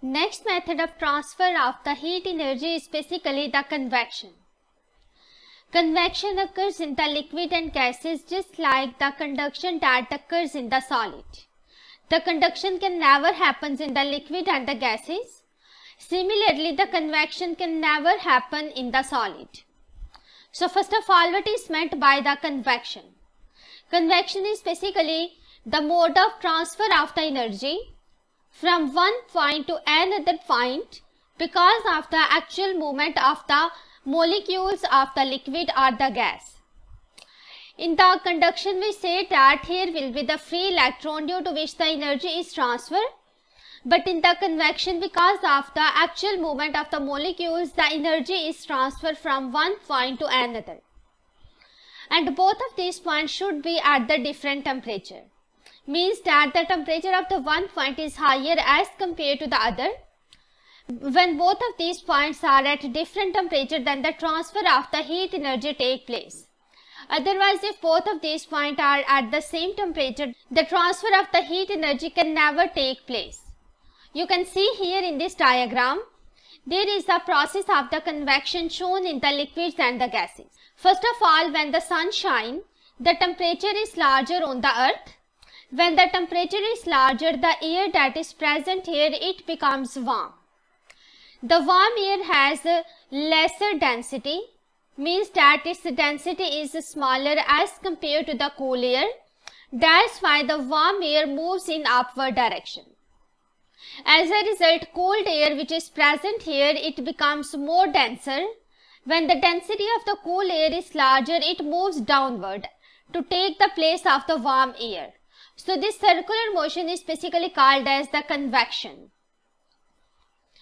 Next method of transfer of the heat energy is basically the convection. Convection occurs in the liquid and gases just like the conduction that occurs in the solid. The conduction can never happen in the liquid and the gases. Similarly, the convection can never happen in the solid. So first of all, what is meant by the convection? Convection is basically the mode of transfer of the energy from one point to another point because of the actual movement of the molecules of the liquid or the gas. In the conduction, we say that here will be the free electron due to which the energy is transferred. But in the convection, because of the actual movement of the molecules, the energy is transferred from one point to another. And both of these points should be at the different temperature. Means that the temperature of the one point is higher as compared to the other. When both of these points are at different temperature, then the transfer of the heat energy take place. Otherwise, if both of these points are at the same temperature, the transfer of the heat energy can never take place. You can see here in this diagram, there is the process of the convection shown in the liquids and the gases. First of all, when the sun shines, the temperature is larger on the earth. When the temperature is larger, the air that is present here, it becomes warm. The warm air has lesser density, means that its density is smaller as compared to the cool air. That's why the warm air moves in upward direction. As a result, cold air which is present here, it becomes more denser. When the density of the cool air is larger, it moves downward to take the place of the warm air. So this circular motion is basically called as the convection.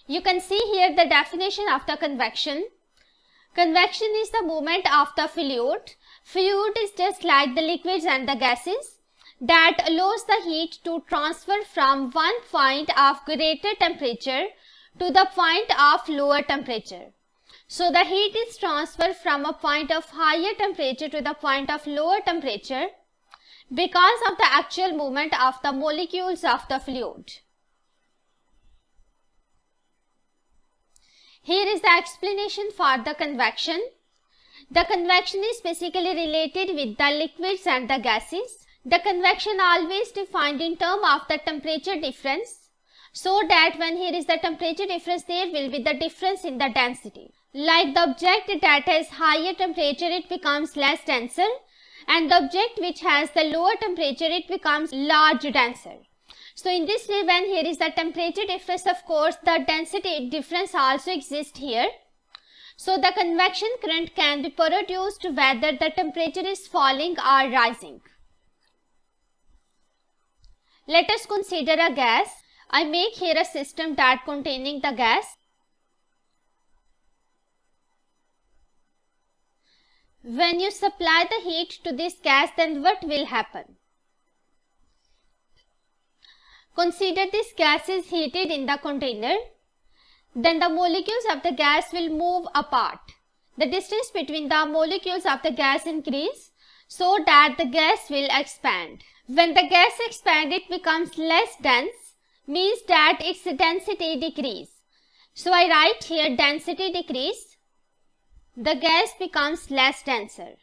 You can see here the definition of the convection. Convection is the movement of the fluid. Fluid is just like the liquids and the gases that allows the heat to transfer from one point of greater temperature to the point of lower temperature. So the heat is transferred from a point of higher temperature to the point of lower temperature because of the actual movement of the molecules of the fluid. Here is the explanation for the convection. The convection is basically related with the liquids and the gases. The convection always defined in terms of the temperature difference, so that when here is the temperature difference, there will be the difference in the density. Like the object that has higher temperature, it becomes less denser, and the object which has the lower temperature, it becomes large denser. So in this way, when here is the temperature difference, of course the density difference also exists here. So the convection current can be produced whether the temperature is falling or rising. Let us consider a gas. I make here a system that containing the gas. When you supply the heat to this gas, then what will happen? Consider this gas is heated in the container. Then the molecules of the gas will move apart. The distance between the molecules of the gas increase so that the gas will expand. When the gas expands, it becomes less dense, means that its density decrease. So I write here density decrease. The gas becomes less denser.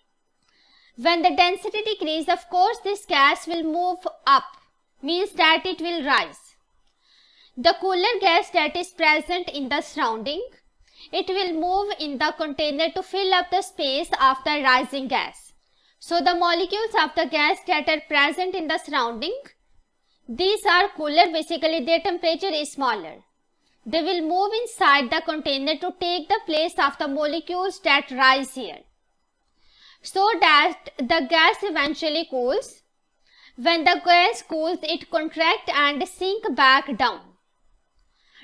When the density decreases, of course this gas will move up, means that it will rise. The cooler gas that is present in the surrounding, it will move in the container to fill up the space of the rising gas. So the molecules of the gas that are present in the surrounding, these are cooler, basically their temperature is smaller. They will move inside the container to take the place of the molecules that rise here, so that the gas eventually cools. When the gas cools, it contracts and sinks back down.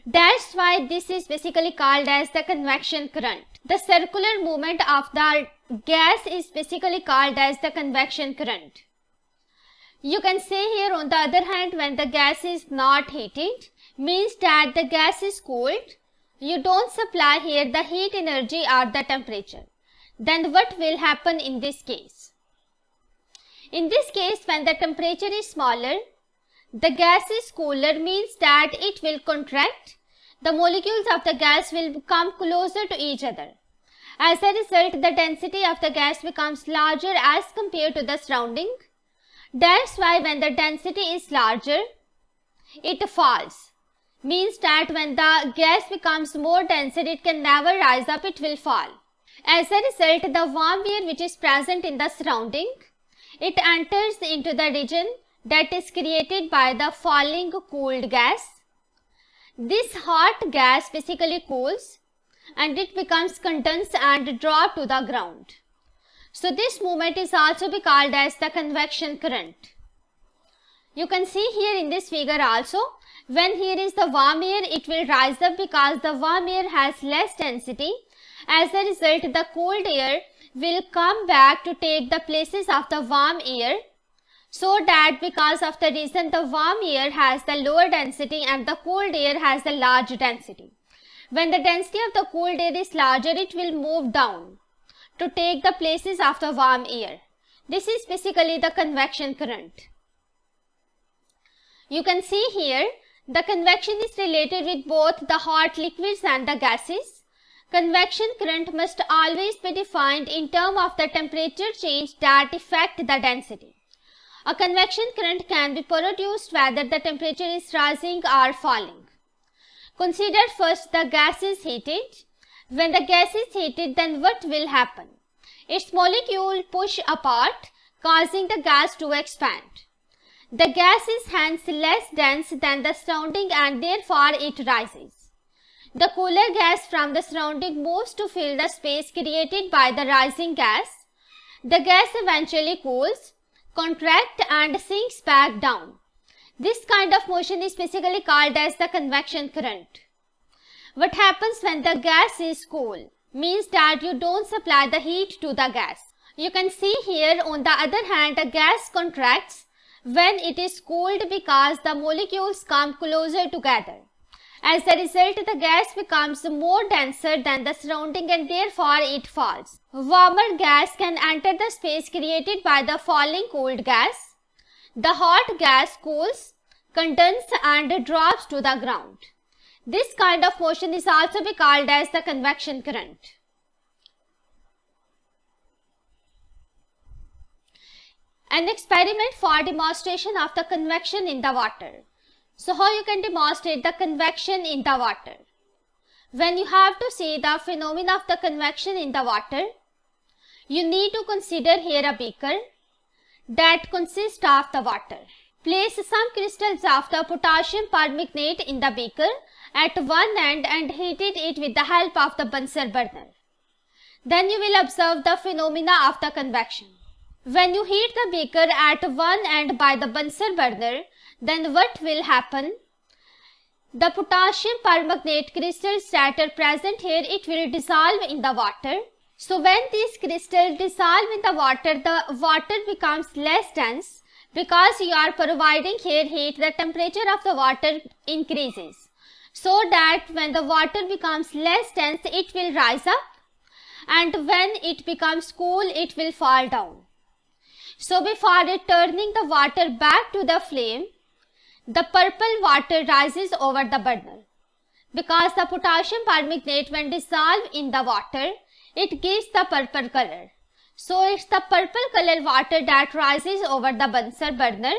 That's why this is basically called as the convection current. The circular movement of the gas is basically called as the convection current. You can say here on the other hand, when the gas is not heated, means that the gas is cooled, you don't supply here the heat energy or the temperature. Then what will happen in this case? In this case, when the temperature is smaller, the gas is cooler, means that it will contract. the molecules of the gas will come closer to each other. As a result, the density of the gas becomes larger as compared to the surrounding. That's why when the density is larger, it falls. Means that when the gas becomes more denser, it can never rise up, it will fall. As a result, the warm air which is present in the surrounding, it enters into the region that is created by the falling cooled gas. This hot gas basically cools and it becomes condensed and dropped to the ground. So this movement is also be called as the convection current. You can see here in this figure also, when here is the warm air, it will rise up because the warm air has less density. As a result, the cold air will come back to take the places of the warm air, so that because of the reason the warm air has the lower density and the cold air has the large density. When the density of the cold air is larger, it will move down to take the places of the warm air. This is basically the convection current. You can see here, the convection is related with both the hot liquids and the gases. Convection current must always be defined in terms of the temperature change that affect the density. A convection current can be produced whether the temperature is rising or falling. Consider first the gas is heated. When the gas is heated, then what will happen? Its molecule push apart, causing the gas to expand. The gas is hence less dense than the surrounding and therefore it rises. The cooler gas from the surrounding moves to fill the space created by the rising gas. The gas eventually cools, contracts and sinks back down. This kind of motion is basically called as the convection current. What happens when the gas is cool? Means that you don't supply the heat to the gas. You can see here, on the other hand, the gas contracts when it is cooled because the molecules come closer together. As a result, the gas becomes more denser than the surrounding and therefore it falls. Warmer gas can enter the space created by the falling cooled gas. The hot gas cools, condenses and drops to the ground. This kind of motion is also be called as the convection current. An experiment for demonstration of the convection in the water. So how you can demonstrate the convection in the water? When you have to see the phenomena of the convection in the water, you need to consider here a beaker that consists of the water. Place some crystals of the potassium permanganate in the beaker at one end and heat it with the help of the Bunsen burner. Then you will observe the phenomena of the convection. When you heat the beaker at one end by the Bunsen burner, then what will happen? The potassium permanganate crystals that are present here, it will dissolve in the water. So when these crystals dissolve in the water becomes less dense. Because you are providing here heat, the temperature of the water increases. So that when the water becomes less dense, it will rise up. And when it becomes cool, it will fall down. So before returning the water back to the flame, the purple water rises over the burner. Because the potassium permanganate, when dissolved in the water, it gives the purple color. So it's the purple color water that rises over the Bunsen burner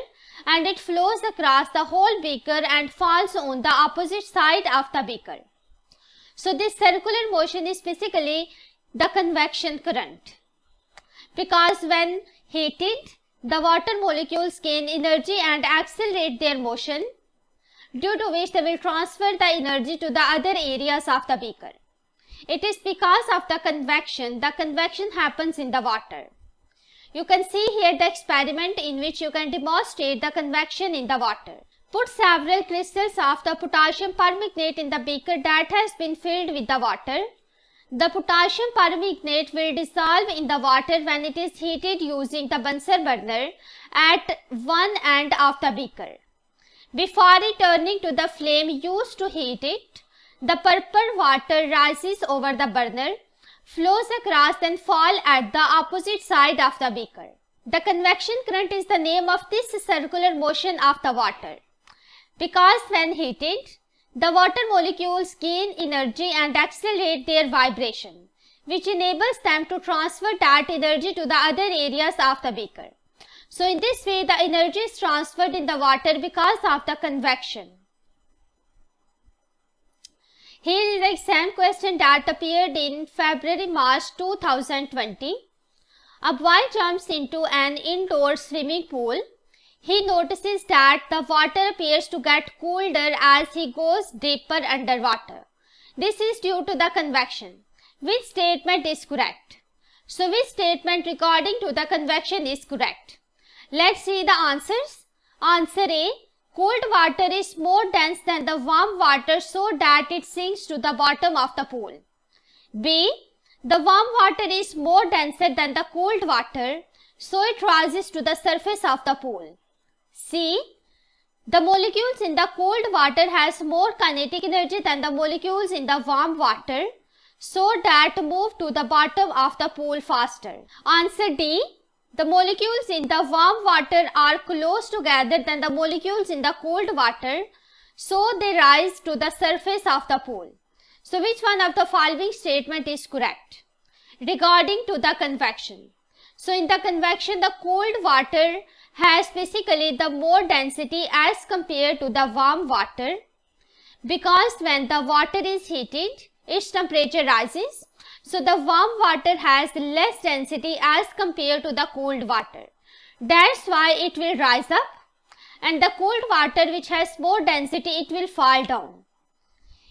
and it flows across the whole beaker and falls on the opposite side of the beaker. So this circular motion is basically the convection current. Because when heated, the water molecules gain energy and accelerate their motion, due to which they will transfer the energy to the other areas of the beaker. It is because of the convection happens in the water. You can see here the experiment in which you can demonstrate the convection in the water. Put several crystals of the potassium permanganate in the beaker that has been filled with the water. The potassium permanganate will dissolve in the water when it is heated using the Bunsen burner at one end of the beaker. Before returning to the flame used to heat it, the purple water rises over the burner, flows across and falls at the opposite side of the beaker. The convection current is the name of this circular motion of the water. Because when heated, The water molecules gain energy and accelerate their vibration, which enables them to transfer that energy to the other areas of the beaker. So in this way, the energy is transferred in the water because of the convection. Here is the exam question that appeared in February-March 2020. A boy jumps into an indoor swimming pool. He notices that the water appears to get colder as he goes deeper underwater. This is due to the convection. Which statement is correct? So which statement regarding to the convection is correct? Let's see the answers. Answer A. Cold water is more dense than the warm water so that it sinks to the bottom of the pool. B. The warm water is more denser than the cold water so it rises to the surface of the pool. C. The molecules in the cold water has more kinetic energy than the molecules in the warm water so that move to the bottom of the pool faster. Answer D. The molecules in the warm water are close together than the molecules in the cold water so they rise to the surface of the pool. So which one of the following statement is correct? Regarding to the convection. So in the convection, the cold water has basically the more density as compared to the warm water, because when the water is heated, its temperature rises. So the warm water has less density as compared to the cold water. That's why it will rise up, and the cold water which has more density, it will fall down.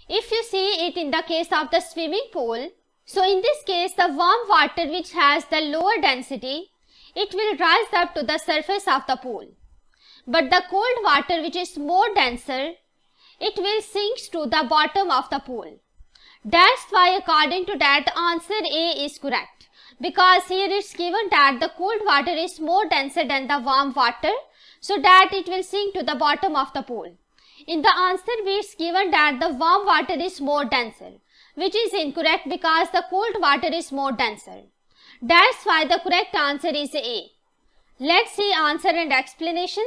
If you see it in the case of the swimming pool, so in this case the warm water which has the lower density, it will rise up to the surface of the pool. But the cold water which is more denser, it will sink to the bottom of the pool. That's why according to that, answer A is correct. Because here it's given that the cold water is more denser than the warm water, so that it will sink to the bottom of the pool. In the answer B, it's given that the warm water is more denser, which is incorrect because the cold water is more denser. That's why the correct answer is A. Let's see answer and explanation.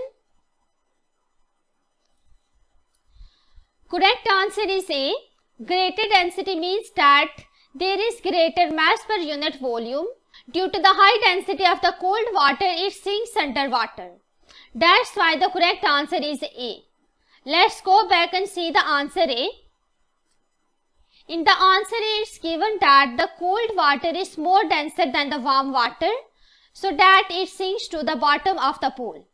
Correct answer is A. Greater density means that there is greater mass per unit volume. Due to the high density of the cold water, it sinks underwater. That's why the correct answer is A. Let's go back and see the answer A. In the answer A, it's given that the cold water is more denser than the warm water, so that it sinks to the bottom of the pool.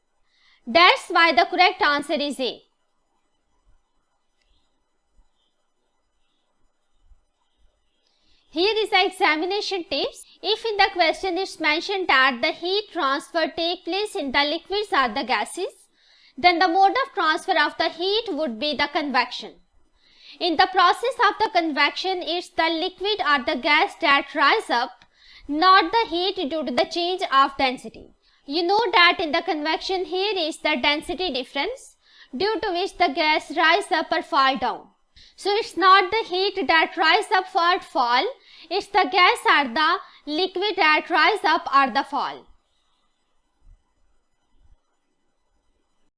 That's why the correct answer is A. Here is the examination tips. If in the question it's mentioned that the heat transfer take place in the liquids or the gases, then the mode of transfer of the heat would be the convection. In the process of the convection, it's the liquid or the gas that rise up, not the heat due to the change of density. You know that in the convection, here is the density difference due to which the gas rise up or fall down. So it's not the heat that rise up or fall, it's the gas or the liquid that rise up or the fall.